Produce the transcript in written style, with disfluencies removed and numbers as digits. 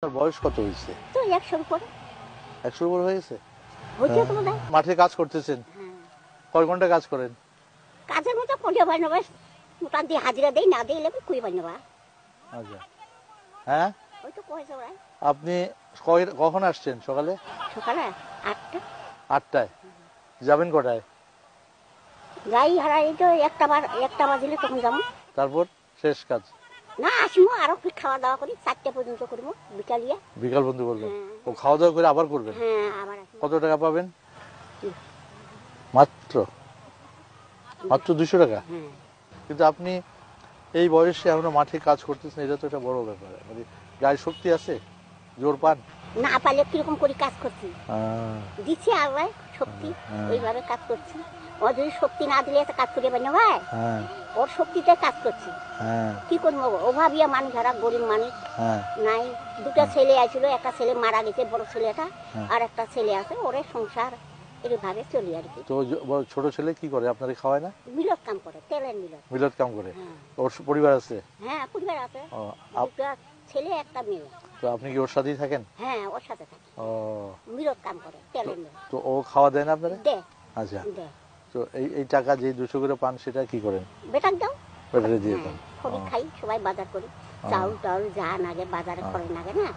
আপনার বয়স কত হয়েছে? তো ১০০ উপরে ১০০ উপর হয়ে গেছে। হইতে তো বোধহয়। মাঠে কাজ করতেছেন, হ্যাঁ। কয় ঘন্টা কাজ করেন? কাজের মতো করে পাই না, বাস মোটা দিয়ে হাজিরা দেই, না দিলে কুড়ি পাই না বা। আচ্ছা, হ্যাঁ। ওই তো কয়েছে ওরাই। আপনি কখন আসছেন? সকালে সকালে ৮টা ৮টায়। যাবেন কটায়? যাই হারাই তো একটা বাজিলে তখন যাবো। তারপর শেষ কাজ? না আসবো আরো খাওয়া দাওয়া করি, ৪টা পর্যন্ত করবো বিকালিয়া। বিকাল বন্ধু করবেন? হ্যাঁ। ও খাওয়া দাওয়া করে আবার করবেন? হ্যাঁ আবার আসবো। কত টাকা পাবেন? কি? মাত্র মাত্র ২০০ টাকা? হ্যাঁ। কিন্তু আপনি এই বয়সে এখনো মাঠে কাজ করতেছেন, এটা তো একটা বড় ব্যাপার। মানে গায়ে শক্তি আছে, জোর পান? না পারলে কিরকম করে কাজ করছি, হ্যাঁ, দিচ্ছি আল্লাহ শক্তি, হ্যাঁ। এইভাবে কাজ করছি। ও যদি শক্তি না দিলে একটা কাজ করি পাই না ভাই, হ্যাঁ, ওর শক্তিতে কাজ করছি। হ্যাঁ, কি করবো, অভাবিয়া মানুষ, যারা গরিব মানুষ হ্যাঁ। নাই। দুটা ছেলে আসছিল, একটা ছেলে মারা গেছে, বড় ছেলেটা, হ্যাঁ। আর একটা ছেলে আছে, ওরে সংসার এইভাবে চলি আর কি। তো ছোট ছেলে কি করে, আপনারে খাওয়ায় না? মিলত কাম করে, তেলের মিলত। মিলত কাম করে? হ্যাঁ। ওর পরিবার আছে? হ্যাঁ পরিবার আছে, ও, দুটা ছেলে একটা মেয়ে। তো আপনি কি ওর সাথেই থাকেন? হ্যাঁ ওর সাথে থাকে, ও, মিলত কাম করে, তেলের মিলত। তো ও খাওয়া দেয় না আপনারা? দে আচ্ছা, দে, তো এই টাকা যে 200 করে পান সেটা কি করেন? বেটাক দাও। ব্যাটারি দিয়ে দেন? হ্যাঁ, সবই খাই, সবাই বাজার করি, চাউল টাউল যা নাগে বাজারে খরচ লাগে না।